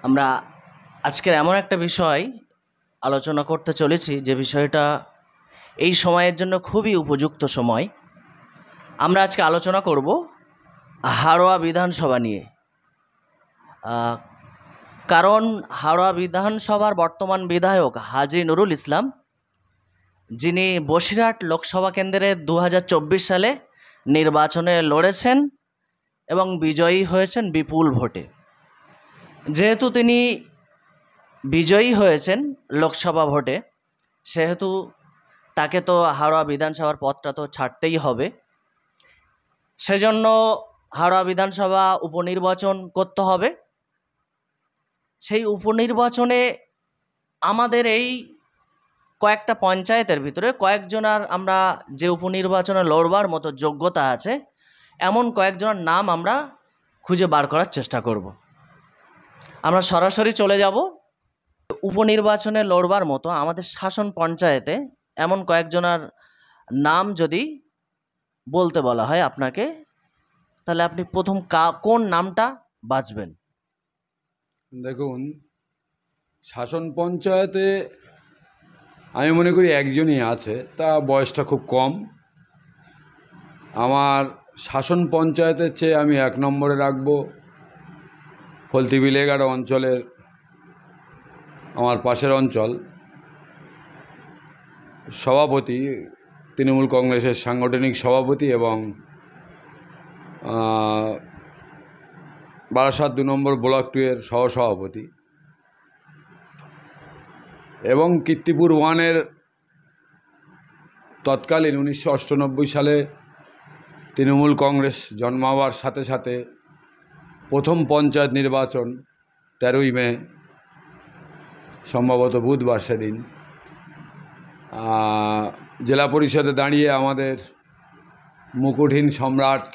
আমরা আজকের এমন একটা বিষয় আলোচনা করতে চলেছি যে বিষয়টা এই সময়ের জন্য খুবই উপযুক্ত সময়। আমরা আজকে আলোচনা করব হাড়োয়া বিধানসভা নিয়ে। কারণ হাড়োয়া বিধানসভার বর্তমান বিধায়ক হাজী নুরুল ইসলাম, যিনি বসিরহাট লোকসভা কেন্দ্রে 2024 সালে নির্বাচনে লড়েছেন এবং বিজয়ী হয়েছেন বিপুল ভোটে। যেহেতু তিনি বিজয়ী হয়েছেন লোকসভা ভোটে, সেহেতু তাকে তো হাড়োয়া বিধানসভার পদটা তো ছাড়তেই হবে। সেজন্য হাড়োয়া বিধানসভা উপনির্বাচন করতে হবে। সেই উপনির্বাচনে আমাদের এই কয়েকটা পঞ্চায়েতের ভিতরে কয়েকজনের আমরা যে উপনির্বাচনে লড়বার মতো যোগ্যতা আছে এমন কয়েকজনের নাম আমরা খুঁজে বার করার চেষ্টা করব। আমরা সরাসরি চলে যাব উপনির্বাচনে লড়বার মতো আমাদের শাসন পঞ্চায়েতে এমন কয়েকজনের নাম যদি বলতে বলা হয় আপনাকে, তাহলে আপনি প্রথম কোন নামটা বাছবেন? দেখুন, শাসন পঞ্চায়েতে আমি মনে করি একজনই আছে, তা বয়সটা খুব কম। আমার শাসন পঞ্চায়েতের চেয়ে আমি 1 নম্বরে রাখব ফলতি বিলেঘাটা অঞ্চলের, আমার পাশের অঞ্চল, সভাপতি, তৃণমূল কংগ্রেসের সাংগঠনিক সভাপতি এবং বারাসাত 2 নম্বর ব্লক 2 এর সহসভাপতি এবং কীর্তিপুর 1-এর তৎকালীন 1998 সালে তৃণমূল কংগ্রেস জন্মাবার সাথে সাথে প্রথম পঞ্চায়েত নির্বাচন 13ই মে, সম্ভবত বুধবার, সেদিন জেলা পরিষদে দাঁড়িয়ে আমাদের মুকুটহীন সম্রাট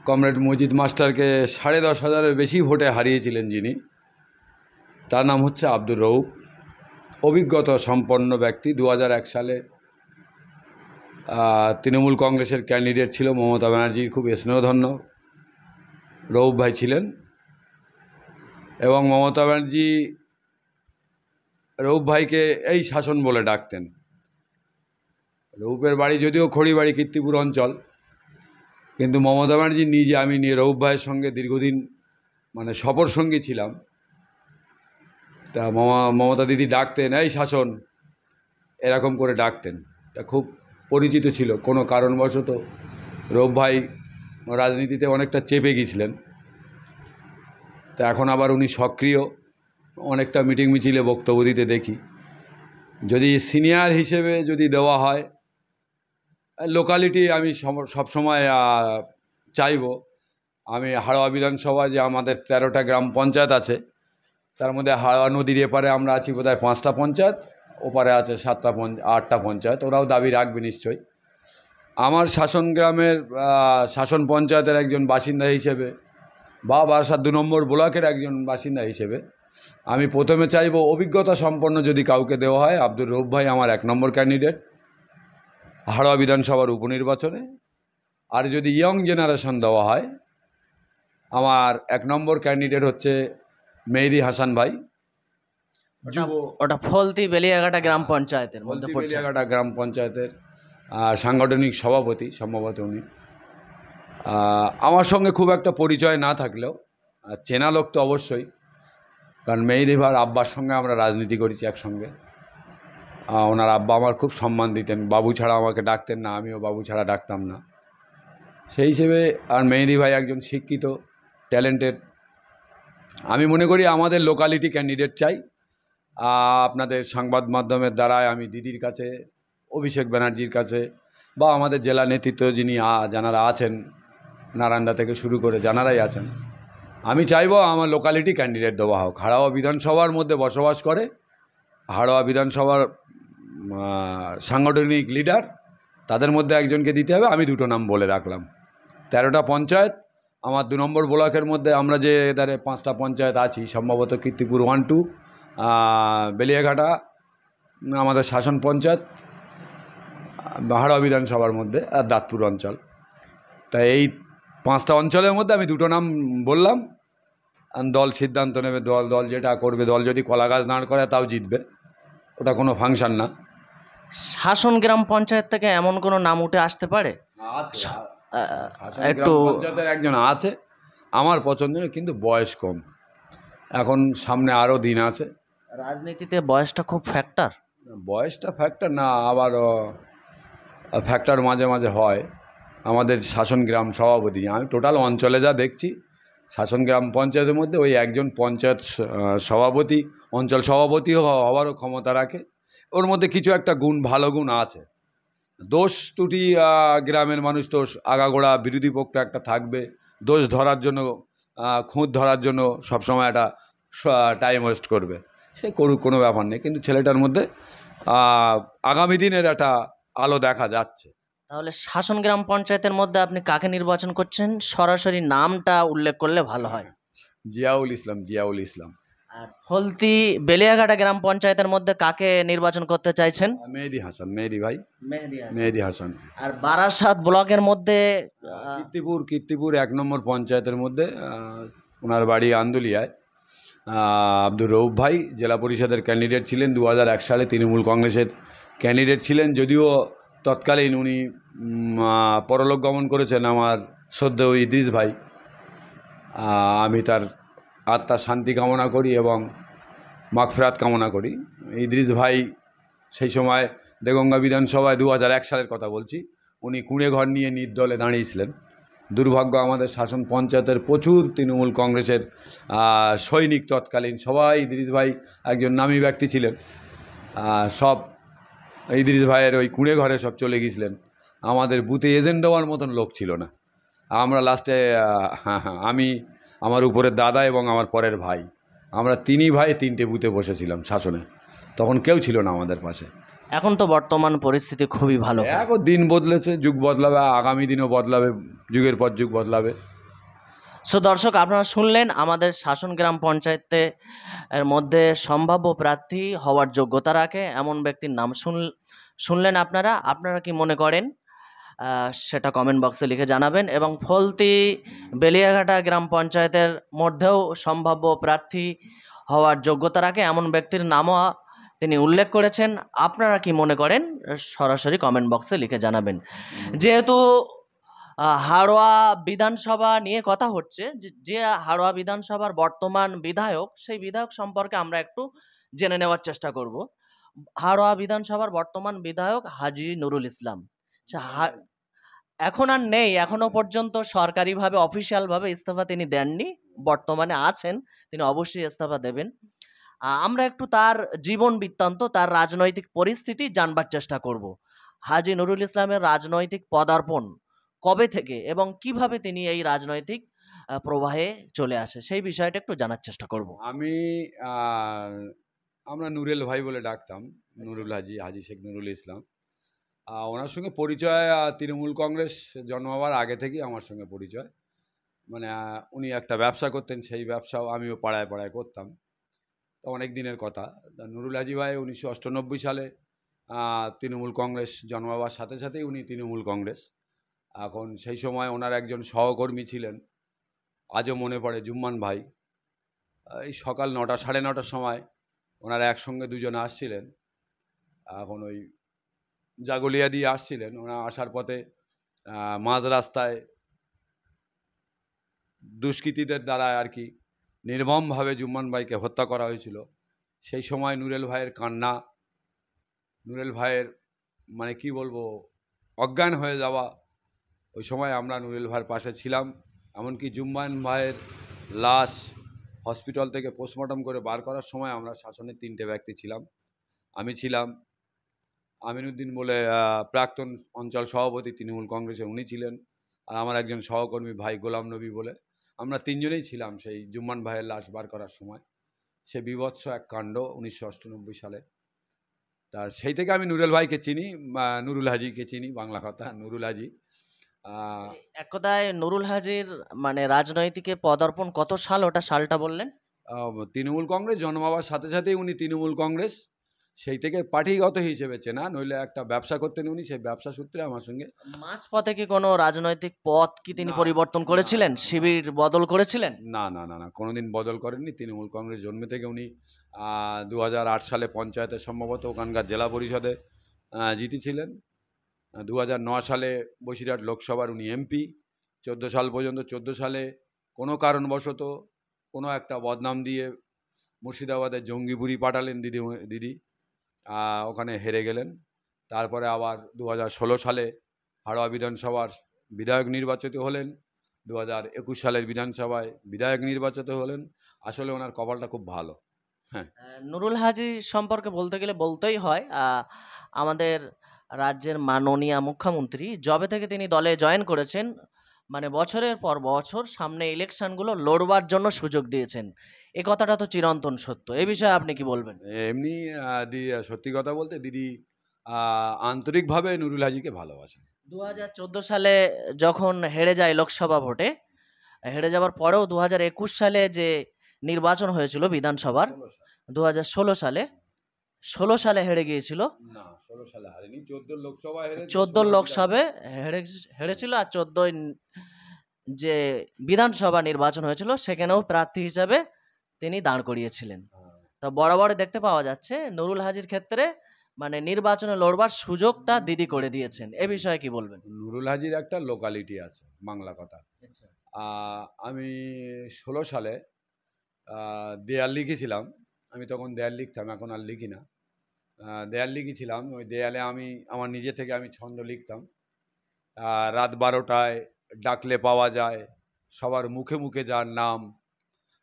কমরেড মজিদ মাস্টারকে 10,500-এর বেশি ভোটে হারিয়েছিলেন যিনি, তার নাম হচ্ছে আব্দুর রউফ। অভিজ্ঞতা সম্পন্ন ব্যক্তি। 2001 সালে তৃণমূল কংগ্রেসের ক্যান্ডিডেট ছিল মমতা ব্যানার্জির খুব স্নেহধন্য রউফ ভাই ছিলেন এবং মমতা ব্যানার্জি রউফ ভাইকে এই শাসন বলে ডাকতেন। রউফের বাড়ি যদিও খড়িবাড়ি কীর্তিপুর অঞ্চল, কিন্তু মমতা ব্যানার্জি নিজে, আমি রউফ ভাইয়ের সঙ্গে দীর্ঘদিন সফর সঙ্গী ছিলাম, তা মমতা দিদি ডাকতেন এই শাসন, এরকম করে ডাকতেন। তা খুব পরিচিত ছিল। কোনো কারণবশত রউফ ভাই রাজনীতিতে অনেকটা চেপে গিয়েছিলেন, তা এখন আবার উনি সক্রিয়, অনেকটা মিটিং মিছিলে বক্তব্য দিতে দেখি। যদি সিনিয়র হিসেবে যদি দেওয়া হয়, লোকালিটি আমি সবসময় চাইব। আমি হাড়োয়া বিধানসভা যে আমাদের 13টা গ্রাম পঞ্চায়েত আছে, তার মধ্যে হাড়োয়া নদীর এপারে আমরা আছি বোধহয় 5টা পঞ্চায়েত, ওপারে আছে 8টা পঞ্চায়েত, ওরাও দাবি রাখবে নিশ্চয়ই। আমার শাসন গ্রামের শাসন পঞ্চায়েতের একজন বাসিন্দা হিসেবে বা বারাসাত 2 নম্বর ব্লকের একজন বাসিন্দা হিসেবে আমি প্রথমে চাইব অভিজ্ঞতা সম্পন্ন যদি কাউকে দেওয়া হয়, আব্দুর রউফ ভাই আমার 1 নম্বর ক্যান্ডিডেট হাড়োয়া বিধানসভার উপনির্বাচনে। আর যদি ইয়ং জেনারেশন দেওয়া হয়, আমার 1 নম্বর ক্যান্ডিডেট হচ্ছে মেহেদি হাসান ভাই। ওটা ফলতি বেলিয়াঘাটা গ্রাম পঞ্চায়েতের মধ্যে পড়ছে। বেলিয়াঘাটা গ্রাম পঞ্চায়েতের সাংগঠনিক সভাপতি সম্ভবত উনি। আমার সঙ্গে খুব একটা পরিচয় না থাকলেও চেনা লোক তো অবশ্যই, কারণ মেহেদি ভাইয়ের আব্বার সঙ্গে আমরা রাজনীতি করেছি একসঙ্গে। ওনার আব্বা আমার খুব সম্মান দিতেন, বাবু ছাড়া আমাকে ডাকতেন না, আমিও বাবু ছাড়া ডাকতাম না। সেই হিসেবে আর মেহেদি ভাই একজন শিক্ষিত, ট্যালেন্টেড। আমি মনে করি আমাদের লোকালিটি ক্যান্ডিডেট চাই। আপনাদের সংবাদ মাধ্যমের দ্বারায় আমি দিদির কাছে, অভিষেক ব্যানার্জির কাছে বা আমাদের জেলা নেতৃত্ব যিনি যারা আছেন, নারায়ণদা থেকে শুরু করে যারাই আছেন, আমি চাইব আমার লোকালিটি ক্যান্ডিডেট দেওয়া হোক। হাড়োয়া বিধানসভার মধ্যে বসবাস করে, হাড়োয়া বিধানসভার সাংগঠনিক লিডার, তাদের মধ্যে একজনকে দিতে হবে। আমি 2টো নাম বলে রাখলাম। 13টা পঞ্চায়েত আমার 2 নম্বর ব্লকের মধ্যে, আমরা যে এধারে 5টা পঞ্চায়েত আছি, সম্ভবত কীর্তিপুর 1, 2, বেলিয়াঘাটা আমাদের শাসন পঞ্চায়েত হাড়োয়া বিধানসভার মধ্যে, আর দাঁতপুর অঞ্চল। তাই এই 5টা অঞ্চলের মধ্যে আমি 2টো নাম বললাম। দল সিদ্ধান্ত নেবে, দল দল যেটা করবে, দল যদি কলা গাছ দাঁড় করে তাও জিতবে, ওটা কোনো ফাংশন না। শাসন গ্রাম পঞ্চায়েত থেকে এমন কোনো নাম উঠে আসতে পারে? আছে, একটু পঞ্চায়েতের একজন আছে আমার পছন্দের, কিন্তু বয়স কম, এখন সামনে আরও দিন আছে। রাজনীতিতে বয়সটা খুব ফ্যাক্টর? বয়সটা ফ্যাক্টর না, আবার ফ্যাক্টর মাঝে মাঝে হয়। আমাদের শাসন গ্রাম সভাপতি, আমি টোটাল অঞ্চলে যা দেখছি, শাসন গ্রাম পঞ্চায়েতের মধ্যে ওই একজন পঞ্চায়েত সভাপতি, অঞ্চল সভাপতিও হওয়ারও ক্ষমতা রাখে। ওর মধ্যে কিছু একটা গুণ, ভালো গুণ আছে। দোষ ত্রুটি, গ্রামের মানুষ তো আগাগোড়া বিরোধী পক্ষ একটা থাকবে, দোষ ধরার জন্য, খুঁত ধরার জন্য সবসময় একটা টাইম ওয়েস্ট করবে। সে করুক, কোনো ব্যাপার নেই, কিন্তু ছেলেটার মধ্যে আগামী দিনের একটা আলো দেখা যাচ্ছে। তাহলে শাসন গ্রাম পঞ্চায়েতের মধ্যে আপনি কাকে নির্বাচন করছেন? সরাসরি নামটা উল্লেখ করলে ভালো হয়। জিয়াউল ইসলাম, জিয়াউল ইসলাম। আর ফলতি বেলিয়াঘাটা গ্রাম পঞ্চায়েতের মধ্যে কাকে নির্বাচন করতে চাইছেন? মেহেদি হাসান, মেহেদি ভাই, মেহেদি হাসান। মেহেদি হাসান। আর বারাসাত ব্লকের মধ্যে কীর্তিপুর 1 নম্বর পঞ্চায়েতের মধ্যে ওনার বাড়ি আন্দুলিয়ায়, আব্দুর রউফ ভাই জেলা পরিষদের ক্যান্ডিডেট ছিলেন, 2001 সালে তৃণমূল কংগ্রেসের ক্যান্ডিডেট ছিলেন। যদিও তৎকালীন উনি পরলোক গমন করেছেন, আমার শ্রদ্ধেয় ইদ্রিস ভাই। আমি তার আত্মার শান্তি কামনা করি এবং মাগফিরাত কামনা করি। ইদ্রিস ভাই সেই সময় দেগঙ্গা বিধানসভায় 2001 সালের কথা বলছি, উনি কুঁড়ে ঘর নিয়ে নির্দলে দাঁড়িয়েছিলেন। দুর্ভাগ্য, আমাদের শাসন পঞ্চায়েতের প্রচুর তৃণমূল কংগ্রেসের সৈনিক তৎকালীন সবাই, ইদ্রিস ভাই একজন নামী ব্যক্তি ছিলেন, সব ইদ্রিস ভাইয়ের ওই কুঁড়ে ঘরে সব চলে গিয়েছিলেন। আমাদের বুথে এজেন্ট দেওয়ার মতন লোক ছিল না। আমরা লাস্টে, আমি, আমার উপরের দাদা এবং আমার পরের ভাই, আমরা 3ই ভাই 3টে বুথে বসেছিলাম শাসনে। তখন কেউ ছিল না আমাদের পাশে। এখন তো বর্তমান পরিস্থিতি খুবই ভালো। এখন দিন বদলেছে, যুগ বদলাবে, আগামী দিনও বদলাবে, যুগের পর যুগ বদলাবে। সো দর্শক, আপনারা শুনলেন আমাদের শাসন গ্রাম পঞ্চায়েতে এর মধ্যে সম্ভাব্য প্রার্থী হওয়ার যোগ্যতা রাখে এমন ব্যক্তির নাম শুনলেন। আপনারা কি মনে করেন সেটা কমেন্ট বক্সে লিখে জানাবেন। এবং ফলতি বেলিয়াঘাটা গ্রাম পঞ্চায়েতের মধ্যেও সম্ভাব্য প্রার্থী হওয়ার যোগ্যতা রাখে এমন ব্যক্তির নামও তিনি উল্লেখ করেছেন। আপনারা কি মনে করেন সরাসরি কমেন্ট বক্সে লিখে জানাবেন। যেহেতু হাড়োয়া বিধানসভা নিয়ে কথা হচ্ছে, যে হাড়োয়া বিধানসভার বর্তমান বিধায়ক, সেই বিধায়ক সম্পর্কে আমরা একটু জেনে নেওয়ার চেষ্টা করব। হাড়োয়া বিধানসভার বর্তমান বিধায়ক হাজী নুরুল ইসলাম। এখন আর নেই, এখনো পর্যন্ত সরকারিভাবে অফিসিয়ালভাবে ইস্তফা তিনি দেননি, বর্তমানে আছেন, তিনি অবশ্যই ইস্তফা দেবেন। আমরা একটু তার জীবন বৃত্তান্ত, তার রাজনৈতিক পরিস্থিতি জানবার চেষ্টা করব। হাজী নুরুল ইসলামের রাজনৈতিক পদার্পণ কবে থেকে এবং কিভাবে তিনি এই রাজনৈতিক প্রবাহে চলে আসে, সেই বিষয়টা একটু জানার চেষ্টা করব। আমরা নুরেল ভাই বলে ডাকতাম, নুরুল হাজি শেখ নুরুল ইসলাম। ওনার সঙ্গে পরিচয় তৃণমূল কংগ্রেস জন্মাবার আগে থেকেই আমার সঙ্গে পরিচয়। মানে উনি একটা ব্যবসা করতেন, সেই ব্যবসাও আমিও পাড়ায় পাড়ায় করতাম, তো অনেক দিনের কথা। নুরুল হাজি ভাই 1998 সালে তৃণমূল কংগ্রেস জন্মাবার সাথে সাথেই উনি তৃণমূল কংগ্রেস। এখন সেই সময় ওনার একজন সহকর্মী ছিলেন, আজও মনে পড়ে, জুম্মান ভাই। এই সকাল 9টা সাড়ে 9টার সময় ওনারা একসঙ্গে দুজনে আসছিলেন। এখন ওই জাগলিয়া দিয়ে আসছিলেন, ওনারা আসার পথে মাঝ রাস্তায় দুষ্কৃতীদের দ্বারা আর কি নির্মমভাবে জুম্মান ভাইকে হত্যা করা হয়েছিল। সেই সময় নুরেল ভাইয়ের কান্না, নুরেল ভাইয়ের মানে কি বলবো, অজ্ঞান হয়ে যাওয়া। ওই সময় আমরা নুরেল ভাইয়ের পাশে ছিলাম। এমনকি জুম্মান ভাইয়ের লাশ হসপিটাল থেকে পোস্টমর্টম করে বার করার সময় আমরা শাসনের 3টে ব্যক্তি ছিলাম। আমি ছিলাম, আমিনুদ্দিন বলে প্রাক্তন অঞ্চল সভাপতি তৃণমূল কংগ্রেসে, উনি ছিলেন, আর আমার একজন সহকর্মী ভাই গোলাম নবী বলে, আমরা 3জনেই ছিলাম সেই জুম্মান ভাইয়ের লাশ বার করার সময়। সে বীভৎস এক কাণ্ড 1998 সালে। তার সেই থেকে আমি নুরেল ভাইকে চিনি, নুরুল হাজিকে চিনি, বাংলা কথা নুরুল হাজি। এক কথায় নুরুল হাজির মানে রাজনৈতিকে পদার্পণ কত সাল, ওটা সালটা বললেন? তৃণমূল কংগ্রেস জন্মাবার সাথে সাথেই উনি তৃণমূল কংগ্রেস সেই থেকে পার্টিগত হিসেবে চেনা, নইলে একটা ব্যবসা করতেন উনি, সেই ব্যবসা সূত্রে আমার সঙ্গে। মাঝপথে কি কোনো রাজনৈতিক পথ কি তিনি না, পরিবর্তন না, করেছিলেন, না, না। শিবির বদল করেছিলেন? না, না, না, না, কোনোদিন বদল করেননি। তৃণমূল কংগ্রেস জন্ম থেকে উনি ২০০৮ সালে পঞ্চায়েতে সম্ভবত ওখানকার জেলা পরিষদে জিতেছিলেন। ২০০৯ সালে বসিরহাট লোকসভার উনি এমপি। ১৪ সাল পর্যন্ত, ১৪ সালে কোনো কারণবশত কোনো একটা বদনাম দিয়ে মুর্শিদাবাদে জঙ্গিপুরি পাঠালেন দিদি। ওখানে হেরে গেলেন। তারপরে আবার ২০১৬ সালে হাড়োয়া বিধানসভার বিধায়ক নির্বাচিত হলেন। ২০২১ সালের বিধানসভায় বিধায়ক নির্বাচিত হলেন। আসলে ওনার কপালটা খুব ভালো। হ্যাঁ। নুরুল হাজি সম্পর্কে বলতে গেলে বলতেই হয়, আমাদের রাজ্যের মাননীয় মুখ্যমন্ত্রী যবে থেকে তিনি দলে জয়েন করেছেন, মানে বছরের পর বছর সামনে ইলেকশনগুলো লড়বার জন্য সুযোগ দিয়েছেন। এ কথাটা তো চিরন্তন সত্য। এ বিষয়ে আপনি কি বলবেন? এমনি সত্যি কথা বলতে দিদি আন্তরিকভাবে নুরুল হাজিকে ভালোবাসেন। ২০১৪ সালে যখন হেরে যায় লোকসভা ভোটে, হেরে যাওয়ার পরেও ২০২১ সালে যে নির্বাচন হয়েছিল বিধানসভার, ২০১৬ সালে ১৬ সালে হেরে গিয়েছিল। না, ১৬ সালে হারেনি। ১৪ লোকসভা হেরেছে, ১৪ ১৬ লোকসভায় হেরেছিল, আর ১৪ যে বিধানসভা নির্বাচন হয়েছিল সেখানেও প্রার্থী হিসাবে তিনি দাঁড় করিয়েছিলেন। হ্যাঁ। তো বরাবরই দেখতে পাওয়া যাচ্ছে নুরুল হাজির ক্ষেত্রে মানে নির্বাচনে লড়বার সুযোগটা দিদি করে দিয়েছেন। এ বিষয়ে কি বলবেন? নুরুল হাজির একটা লোকালিটি আছে, বাংলা কথা। আমি ১৬ সালে দেয়াল লিখেছিলাম। আমি তখন দেয়াল লিখতাম, এখন আর লিখি না। দেয়াল লিখেছিলাম, ওই দেয়ালে আমি আমার নিজে থেকে আমি ছন্দ লিখতাম। রাত ১২টায় ডাকলে পাওয়া যায়, সবার মুখে মুখে যার নাম,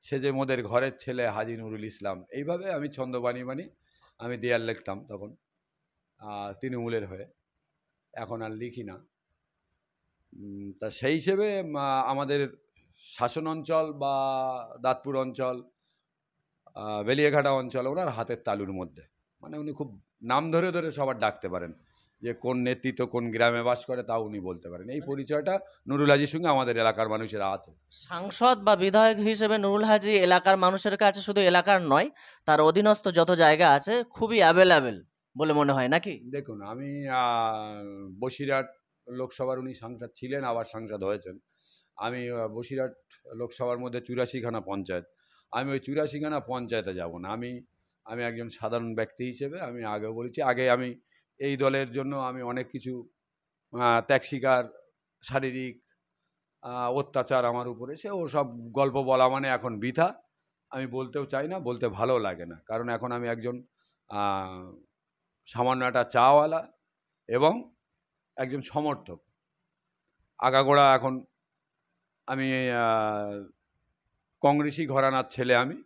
সে যে মোদের ঘরের ছেলে হাজী নুরুল ইসলাম। এইভাবে আমি ছন্দ বানিয়ে বানিয়ে আমি দেয়াল লিখতাম তখন তৃণমূলের হয়ে। এখন আর লিখি না। তা সেই হিসেবে আমাদের শাসন অঞ্চল বা দাঁতপুর অঞ্চল, বেলিয়াঘাটা অঞ্চল ওনার হাতের তালুর মধ্যে। মানে উনি খুব নাম ধরে ধরে সবার ডাকতে পারেন, যে কোন নেতৃত্ব কোন গ্রামে বাস করে তাও উনি বলতে পারেন। এই পরিচয়টা নুরুল হাজির সঙ্গে আমাদের এলাকার মানুষেরা আছে। সাংসদ বা বিধায়ক হিসেবে নুরুল হাজি এলাকার মানুষের কাছে, শুধু এলাকার নয়, তার অধীনস্থ যত জায়গা আছে খুবই অ্যাভেলেবেল বলে মনে হয় নাকি? দেখুন, আমি বসিরহাট লোকসভার উনি সাংসদ ছিলেন, আবার সাংসদ হয়েছেন। আমি বসিরহাট লোকসভার মধ্যে ৮৪খানা পঞ্চায়েত। আমি ওই ৮৪খানা পঞ্চায়েতে যাব না। আমি একজন সাধারণ ব্যক্তি হিসেবে আমি আগেও বলেছি, আগে আমি এই দলের জন্য আমি অনেক কিছু ত্যাগ স্বীকার, শারীরিক অত্যাচার আমার উপরে, সে ওসব গল্প বলা মানে এখন বৃথা। আমি বলতেও চাই না, বলতে ভালোও লাগে না। কারণ এখন আমি একজন সামান্য একটা চাওয়ালা এবং একজন সমর্থক। আগাগোড়া এখন আমি কংগ্রেসি ঘরানার ছেলে আমি।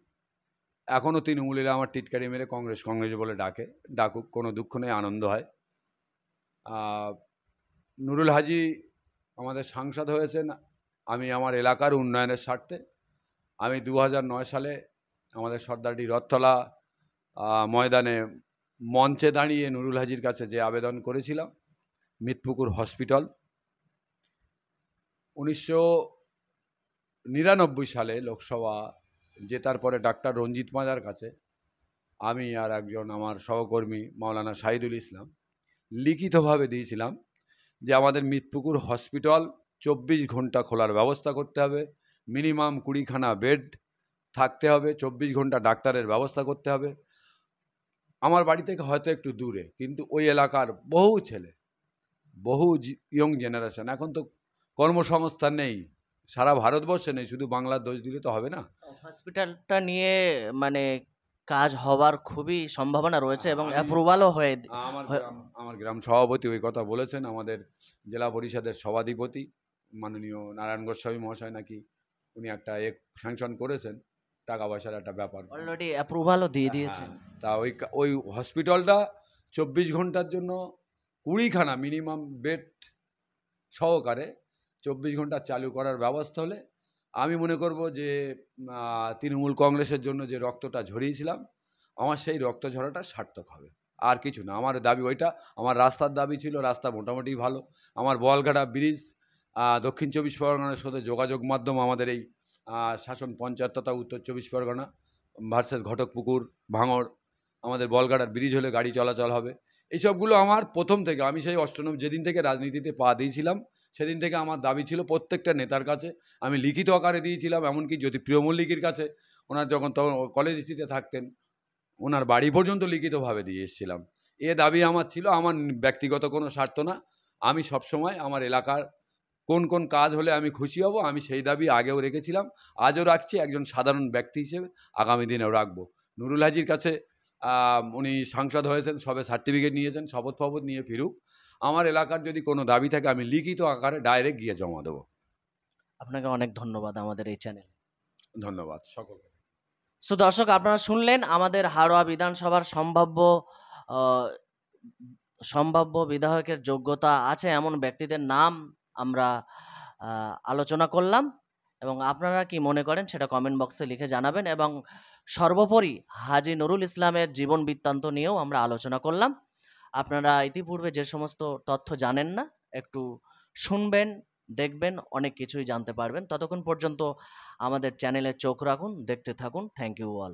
এখনও তৃণমূলেরা আমার টিটকারি মেরে কংগ্রেস কংগ্রেস বলে ডাকে। ডাকুক, কোনো দুঃখ নেই, আনন্দ হয়। নুরুল হাজি আমাদের সাংসদ হয়েছেন আমি আমার এলাকার উন্নয়নের স্বার্থে। আমি ২০০৯ সালে আমাদের সর্দারটি রথতলা ময়দানে মঞ্চে দাঁড়িয়ে নুরুল হাজির কাছে যে আবেদন করেছিলাম, মিতপুকুর হসপিটাল। ১৯৯৯ সালে লোকসভা জেতার পরে ডাক্তার রঞ্জিত মাজার কাছে আমি আর একজন আমার সহকর্মী মাওলানা শাহিদুল ইসলাম লিখিতভাবে দিয়েছিলাম যে আমাদের মিতপুকুর হসপিটাল ২৪ ঘন্টা খোলার ব্যবস্থা করতে হবে, মিনিমাম ২০খানা বেড থাকতে হবে, ২৪ ঘন্টা ডাক্তারের ব্যবস্থা করতে হবে। আমার বাড়ি থেকে হয়তো একটু দূরে, কিন্তু ওই এলাকার বহু ছেলে, বহু ইয়ং জেনারেশন, এখন তো কর্মসংস্থান নেই, সারা ভারতবর্ষে নেই, শুধু বাংলার দোষ দিলে তো হবে না। হসপিটালটা নিয়ে মানে কাজ হবার খুবই সম্ভাবনা রয়েছে এবং আমি অ্যাপ্রুভালও আমার গ্রাম সভাপতি ওই কথা বলেছেন। আমাদের জেলা পরিষদের সভাধিপতি মাননীয় নারায়ণ গোস্বামী মহাশয় নাকি উনি একটা স্যাংশন করেছেন, টাকা পয়সার একটা ব্যাপার। অলরেডি অ্যাপ্রুভালও দিয়ে দিয়েছেন। তা ওই হসপিটালটা ২৪ ঘন্টার জন্য ২০খানা মিনিমাম বেড সহকারে ২৪ ঘন্টা চালু করার ব্যবস্থা হলে আমি মনে করব যে তৃণমূল কংগ্রেসের জন্য যে রক্তটা ঝরিয়েছিলাম, আমার সেই রক্ত ঝরাটা সার্থক হবে, আর কিছু না। আমার দাবি ওইটা। আমার রাস্তার দাবি ছিল, রাস্তা মোটামুটি ভালো। আমার বলঘাটা ব্রিজ দক্ষিণ ২৪ পরগনার সাথে যোগাযোগ মাধ্যম আমাদের এই শাসন পঞ্চায়েত তথা উত্তর ২৪ পরগনা ভার্সেস ঘটকপুকুর ভাঙড় আমাদের বলগাড়ার ব্রিজ হলে গাড়ি চলাচল হবে। এইসবগুলো আমার প্রথম থেকে, আমি সেই অষ্টানব্বই যেদিন থেকে রাজনীতিতে পা দিয়েছিলাম সেদিন থেকে আমার দাবি ছিল প্রত্যেকটা নেতার কাছে, আমি লিখিত আকারে দিয়েছিলাম, এমনকি জ্যোতিপ্রিয় মল্লিকের কাছে, ওনার যখন তখন কলেজ স্ট্রিটে থাকতেন, ওনার বাড়ি পর্যন্ত লিখিতভাবে দিয়ে এসেছিলাম। এ দাবি আমার ছিল, আমার ব্যক্তিগত কোনো স্বার্থ না। আমি সবসময় আমার এলাকার কোন কোন কাজ হলে আমি খুশি হব, আমি সেই দাবি আগেও রেখেছিলাম, আজও রাখছি, একজন সাধারণ ব্যক্তি হিসেবে আগামী দিনেও রাখবো। নুরুল হাজির কাছে উনি সাংসদ হয়েছেন, সবে সার্টিফিকেট নিয়েছেন, শপথ ফপথ নিয়ে ফিরুক। আমার এলাকার যদি কোনো দাবি থাকে আমি লিখিত আকারে ডাইরেক্ট গিয়ে জমা দেবো। আপনাকে অনেক ধন্যবাদ আমাদের এই চ্যানেল। ধন্যবাদ সকলকে। সো দর্শক, আপনারা শুনলেন আমাদের হাড়োয়া বিধানসভার আহ, সম্ভাব্য বিধায়কের যোগ্যতা আছে এমন ব্যক্তিদের নাম আমরা আলোচনা করলাম, এবং আপনারা কি মনে করেন সেটা কমেন্ট বক্সে লিখে জানাবেন। এবং সর্বোপরি হাজী নুরুল ইসলামের জীবন বৃত্তান্ত নিয়েও আমরা আলোচনা করলাম। আপনারা ইতিপূর্বে যে সমস্ত তথ্য জানেন না, একটু শুনবেন, দেখবেন, অনেক কিছুই জানতে পারবেন। ততক্ষণ পর্যন্ত আমাদের চ্যানেলে চোখ রাখুন, দেখতে থাকুন। Thank you all.